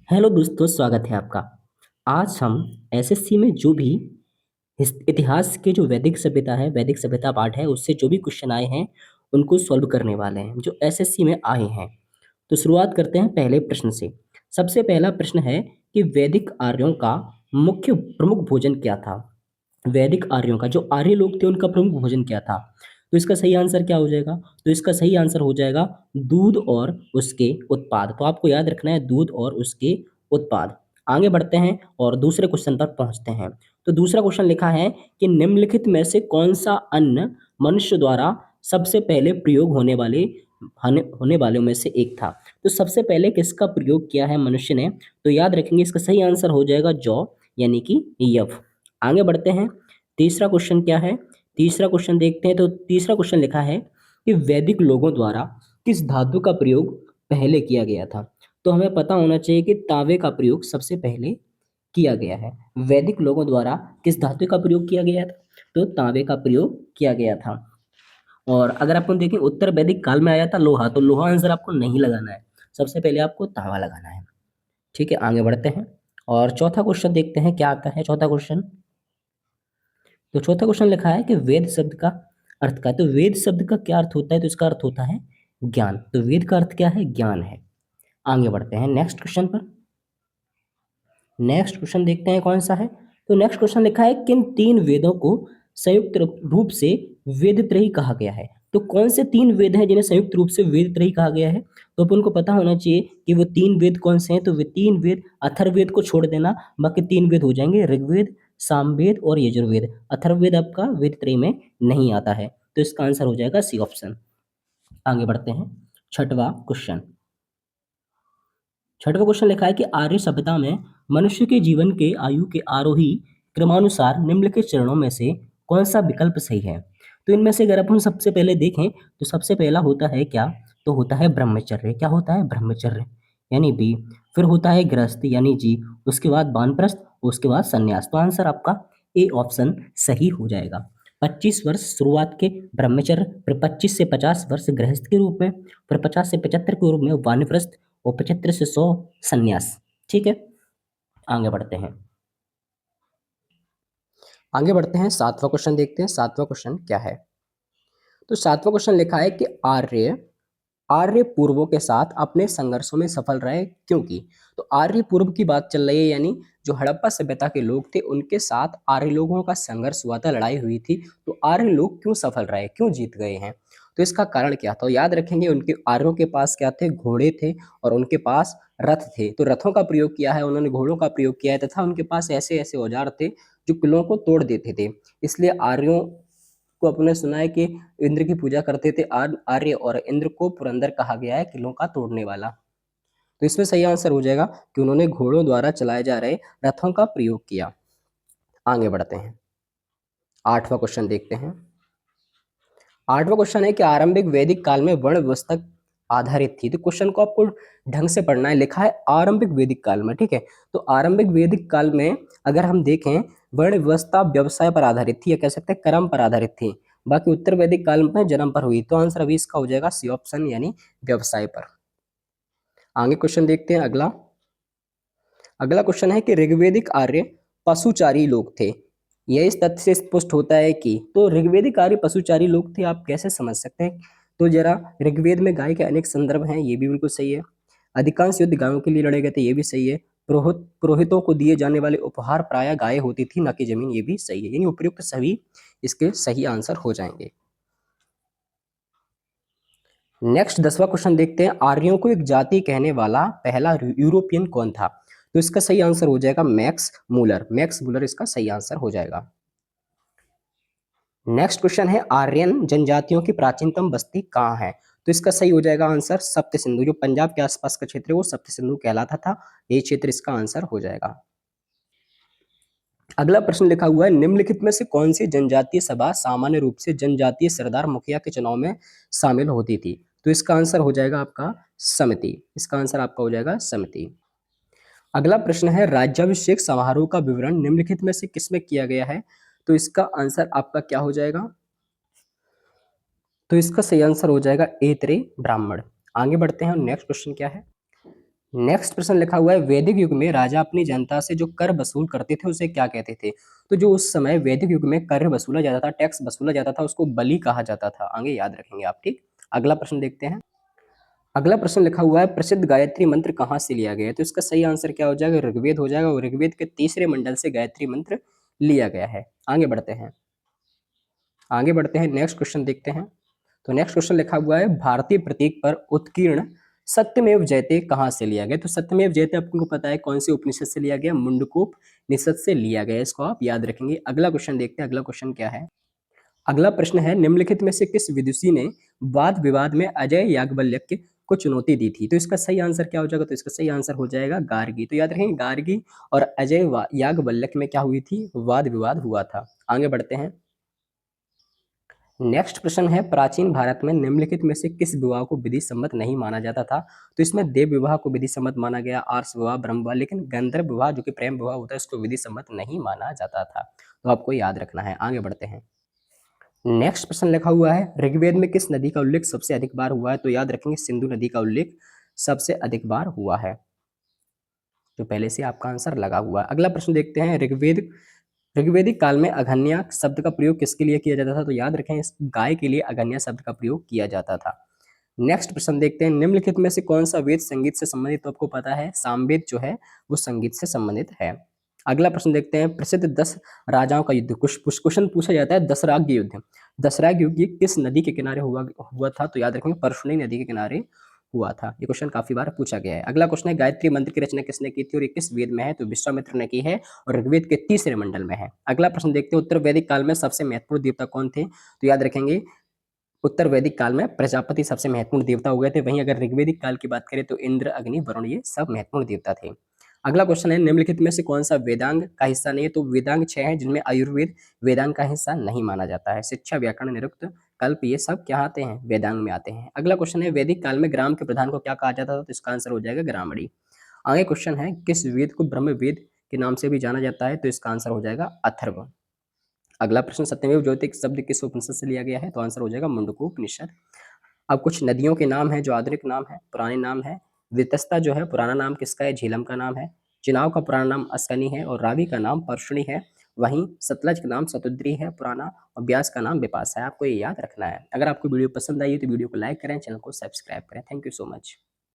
Hello दोस्तों, स्वागत है आपका। आज हम एसएससी में जो भी इतिहास के जो वैदिक सभ्यता है, वैदिक सभ्यता पाठ है, उससे जो भी क्वेश्चन आए हैं उनको सॉल्व करने वाले हैं जो एसएससी में आए हैं। तो शुरुआत करते हैं पहले प्रश्न से। सबसे पहला प्रश्न है कि वैदिक आर्यों का मुख्य प्रमुख भोजन क्या था। वैदिक आर्यों का, जो आर्य लोग थे, उनका प्रमुख भोजन क्या था। तो इसका सही आंसर क्या हो जाएगा? तो इसका सही आंसर हो जाएगा दूध और उसके उत्पाद। तो आपको याद रखना है, दूध और उसके उत्पाद। आगे बढ़ते हैं और दूसरे क्वेश्चन पर पहुंचते हैं। तो दूसरा क्वेश्चन लिखा है कि निम्नलिखित में से कौन सा अन्न मनुष्य द्वारा सबसे पहले प्रयोग होने वालों में से एक था। तो सबसे पहले किसका प्रयोग किया है मनुष्य ने? तो याद रखेंगे, इसका सही आंसर हो जाएगा जौ, यानी कि यव। आगे बढ़ते हैं। तीसरा क्वेश्चन क्या है? तीसरा क्वेश्चन देखते हैं। तो तीसरा क्वेश्चन लिखा है कि वैदिक लोगों द्वारा किस धातु का प्रयोग पहले किया गया था। तो हमें पता होना चाहिए कि तांबे का प्रयोग सबसे पहले किया गया है। वैदिक लोगों द्वारा किस धातु का प्रयोग किया गया था? तो तांबे का प्रयोग किया गया था। और अगर अपन देखें, उत्तर वैदिक काल में आया था लोहा, तो लोहा आंसर आपको नहीं लगाना है, सबसे पहले आपको तांबा लगाना है। ठीक है, आगे बढ़ते हैं और चौथा क्वेश्चन देखते हैं क्या आता है। चौथा क्वेश्चन, तो चौथा क्वेश्चन लिखा है कि वेद शब्द का अर्थ का। तो वेद शब्द का क्या अर्थ होता है? तो इसका अर्थ होता है ज्ञान। तो वेद का अर्थ क्या है? ज्ञान है। आगे बढ़ते हैं नेक्स्ट क्वेश्चन पर। नेक्स्ट क्वेश्चन देखते हैं कौन सा है। तो नेक्स्ट क्वेश्चन लिखा है किन तीन वेदों को संयुक्त रूप से वेद त्रयी कहा गया है। तो कौन से तीन वेद हैं जिन्हें संयुक्त रूप से वेद त्रयी कहा गया है? तो अपन को पता होना चाहिए कि वो तीन वेद कौन से हैं। तो वे तीन वेद, अथर्ववेद को छोड़ देना, बाकी तीन वेद हो जाएंगे ऋग्वेद, सामवेद और यजुर्वेद। अथर्ववेद आपका वेद त्रयी में नहीं आता है, तो इसका आंसर हो जाएगा सी ऑप्शन। आगे बढ़ते हैं। छठवां क्वेश्चन। छठवां क्वेश्चन लिखा है कि आर्य सभ्यता में मनुष्य के जीवन के आयु के आरोही क्रमानुसार निम्नलिखित चरणों में से कौन सा विकल्प सही है। तो इनमें से अगर अपन सबसे पहले देखें तो सबसे पहला होता है क्या? तो होता है ब्रह्मचर्य। क्या होता है? ब्रह्मचर्य, यानी बी। फिर होता है गृहस्थ, यानी जी। उसके बाद वानप्रस्थ, उसके बाद संन्यास। तो आंसर आपका ए ऑप्शन सही हो जाएगा। 25 वर्ष शुरुआत के ब्रह्मचर्य, फिर 25 से 50 वर्ष गृहस्थ के रूप में, फिर 50 से 75 के रूप में वानप्रस्थ, और 75 से 100 संन्यास। ठीक है, आगे बढ़ते हैं। आगे बढ़ते हैं, सातवां क्वेश्चन देखते हैं। सातवां क्वेश्चन क्या है? तो सातवां क्वेश्चन लिखा है कि आर्य आर्य पूर्वों के साथ अपने संघर्षों में सफल रहे क्योंकि। तो आर्य पूर्व की बात चल रही है, यानी जो हड़प्पा सभ्यता के लोग थे उनके साथ आर्य लोगों का संघर्ष हुआ था, लड़ाई हुई थी। तो आर्य लोग क्यों सफल रहे, क्यों जीत गए हैं? तो इसका कारण क्या था? तो याद रखेंगे, उनके आर्यों के पास क्या थे? घोड़े थे और उनके पास रथ थे। तो रथों का प्रयोग किया है उन्होंने, घोड़ों का प्रयोग किया है, तथा उनके पास ऐसे ऐसे औजार थे जो किलों को तोड़ देते थे। इसलिए आर्यों को अपने सुना है कि इंद्र की पूजा करते थे आर्य, और इंद्र को पुरंदर कहा गया है, किलों का तोड़ने वाला। तो इसमें सही आंसर हो जाएगा कि उन्होंने घोड़ों द्वारा चलाए जा रहे रथों का प्रयोग किया। आगे बढ़ते हैं, आठवां क्वेश्चन देखते हैं। आठवां क्वेश्चन है कि आरंभिक वैदिक काल में वर्ण व्यवस्था आधारित थी। तो क्वेश्चन को आपको ढंग से पढ़ना है। लिखा है आरंभिक वैदिक काल में, ठीक है। तो आरंभिक वैदिक काल में अगर हम देखें, वर्ण व्यवस्था व्यवसाय पर आधारित थी, या कह सकते हैं कर्म पर आधारित थी। बाकी उत्तर वैदिक काल में जन्म पर हुई। तो आंसर अभी इसका हो जाएगा सी ऑप्शन, यानी व्यवसाय पर। आगे क्वेश्चन देखते हैं अगला। अगला क्वेश्चन है कि ऋग्वेदिक आर्य पशुचारी लोग थे। यह इस तथ्य से स्पष्ट होता है कि। तो ऋग्वेदिक आर्य पशुचारी लोग थे, आप कैसे समझ सकते हैं? तो जरा, ऋग्वेद में गाय के अनेक संदर्भ हैं, ये भी बिल्कुल सही है। अधिकांश युद्ध गायों के लिए लड़े गए थे, ये भी सही है। पुरोहितों को दिए जाने वाले उपहार प्राय गाय होती थी, न कि जमीन, ये भी सही है। यानी उपयुक्त सभी इसके सही आंसर हो जाएंगे। नेक्स्ट 10वां क्वेश्चन देखते हैं। आर्यों को एक जाति कहने वाला पहला यूरोपियन कौन था? तो इसका सही आंसर हो जाएगा मैक्स मूलर। मैक्स मूलर इसका सही आंसर हो जाएगा। नेक्स्ट क्वेश्चन है आर्यन जनजातियों की प्राचीनतम बस्ती कहाँ है? तो इसका सही हो जाएगा आंसर सप्त सिंधु। जो पंजाब के आसपास का क्षेत्र है वो सप्त सिंधु कहलाता था। ये क्षेत्र इसका आंसर हो जाएगा। अगला प्रश्न लिखा हुआ है निम्नलिखित में से कौन सी जनजातीय सभा सामान्य रूप से जनजातीय सरदार मुखिया के चुनाव में शामिल होती थी? तो इसका आंसर हो जाएगा आपका समिति। इसका आंसर आपका हो जाएगा समिति। अगला प्रश्न है राज्याभिषेक समारोह का विवरण निम्नलिखित में से किसमें किया गया है? तो इसका आंसर आपका क्या हो जाएगा? तो इसका सही आंसर हो जाएगा ऐतरेय ब्राह्मण। आगे बढ़ते हैं, नेक्स्ट क्वेश्चन क्या है? नेक्स्ट प्रश्न लिखा हुआ है, वैदिक युग में राजा अपनी जनता से जो कर वसूल करते थे उसे क्या कहते थे? तो जो उस समय वैदिक युग में कर वसूला जाता था, टैक्स वसूला जाता था, उसको बलि कहा जाता था। आगे याद रखेंगे आप, ठीक। अगला प्रश्न देखते हैं। अगला प्रश्न लिखा हुआ है, प्रसिद्ध गायत्री मंत्र कहाँ से लिया गया है? तो इसका सही आंसर क्या हो जाएगा? ऋग्वेद हो जाएगा, और ऋग्वेद के तीसरे मंडल से गायत्री मंत्र लिया गया है। आगे बढ़ते हैं। आगे बढ़ते हैं, नेक्स्ट क्वेश्चन देखते हैं। तो नेक्स्ट क्वेश्चन लिखा हुआ है, भारतीय प्रतीक पर उत्कीर्ण सत्यमेव जयते कहाँ से लिया गया? तो सत्यमेव जयते आपको पता है कौन सी उपनिषद से लिया गया? मुंडकोपनिषद से लिया गया। इसको आप याद रखेंगे। अगला क्वेश्चन देखते हैं। अगला क्वेश्चन क्या है? अगला प्रश्न है, निम्नलिखित में से किस विदुषी ने वाद विवाद में अजय याज्ञवल्क्य को चुनौती दी थी? तो इसका सही आंसर क्या हो जाएगा? तो इसका सही आंसर हो जाएगा गार्गी। तो याद रखेंगे, गार्गी और अजय याज्ञवल्क्य में क्या हुई थी? वाद विवाद हुआ था। आगे बढ़ते हैं। नेक्स्ट प्रश्न है, प्राचीन भारत में निम्नलिखित में से किस विवाह को विधि सम्मत नहीं माना जाता था? तो इसमें देव विवाह को विधि सम्मत माना गया, आर्ष विवाह, ब्रह्म विवाह, लेकिन गंधर्व विवाह जो कि प्रेम विवाह होता है उसको विधि सम्मत नहीं माना जाता था। तो आपको याद रखना है। आगे बढ़ते हैं। नेक्स्ट प्रश्न लिखा हुआ है, ऋग्वेद में किस नदी का उल्लेख सबसे अधिक बार हुआ है? तो याद रखेंगे, सिंधु नदी का उल्लेख सबसे अधिक बार हुआ है। तो पहले से आपका आंसर लगा हुआ है। अगला प्रश्न देखते हैं, ऋग्वेदिक काल में अघन्या शब्द का प्रयोग किसके लिए किया जाता था? तो याद रखें, इस गाय के लिए अघन्या शब्द का प्रयोग किया जाता था। नेक्स्ट प्रश्न देखते हैं, निम्नलिखित में से कौन सा वेद संगीत से संबंधित? तो आपको पता है सामवेद जो है वो संगीत से संबंधित है। अगला प्रश्न देखते हैं, प्रसिद्ध 10 राजाओं का युद्ध। कुछ क्वेश्चन पूछा जाता है, दसराग युद्ध। दसराग युद्ध ये किस नदी के किनारे हुआ हुआ था? तो याद रखेंगे, परशुनी नदी के किनारे हुआ था। ये क्वेश्चन काफी बार पूछा गया है। अगला क्वेश्चन है, गायत्री मंत्र की रचना किसने की थी और ये किस वेद में है? तो विश्वामित्र ने की है और ऋग्वेद के तीसरे मंडल में है। अगला प्रश्न देखते हैं, उत्तर वैदिक काल में सबसे महत्वपूर्ण देवता कौन थे? तो याद रखेंगे, उत्तर वैदिक काल में प्रजापति सबसे महत्वपूर्ण देवता हो गए थे। वहीं अगर ऋग्वेदिक काल की बात करें तो इंद्र, अग्नि, वरुण ये सब महत्वपूर्ण देवता थे। अगला क्वेश्चन है, निम्नलिखित में से कौन सा वेदांग का हिस्सा नहीं है? तो वेदांग 6 हैं जिनमें आयुर्वेद वेदांग का हिस्सा नहीं माना जाता है। शिक्षा, व्याकरण, निरुक्त, कल्प ये सब क्या आते हैं? वेदांग में आते हैं। अगला क्वेश्चन है, वैदिक काल में ग्राम के प्रधान को क्या कहा जाता था? तो इसका आंसर हो जाएगा ग्रामणी। आगे क्वेश्चन है, किस वेद को ब्रह्म वेद के नाम से भी जाना जाता है? तो इसका आंसर हो जाएगा अथर्व। अगला प्रश्न, सत्यमेव जयते शब्द किस उपनिषद से लिया गया है? तो आंसर हो जाएगा मुंडकोपनिषद। अब कुछ नदियों के नाम हैं जो आधुनिक नाम है, पुराने नाम है। वितस्ता जो है पुराना नाम किसका है? झेलम का नाम है। चिनाव का पुराना नाम अस्कनी है और रावी का नाम परशुनी है। वहीं सतलज का नाम सतुद्री है पुराना, और ब्यास का नाम बिपाशा है। आपको ये याद रखना है। अगर आपको वीडियो पसंद आई है तो वीडियो को लाइक करें, चैनल को सब्सक्राइब करें। Thank you so much.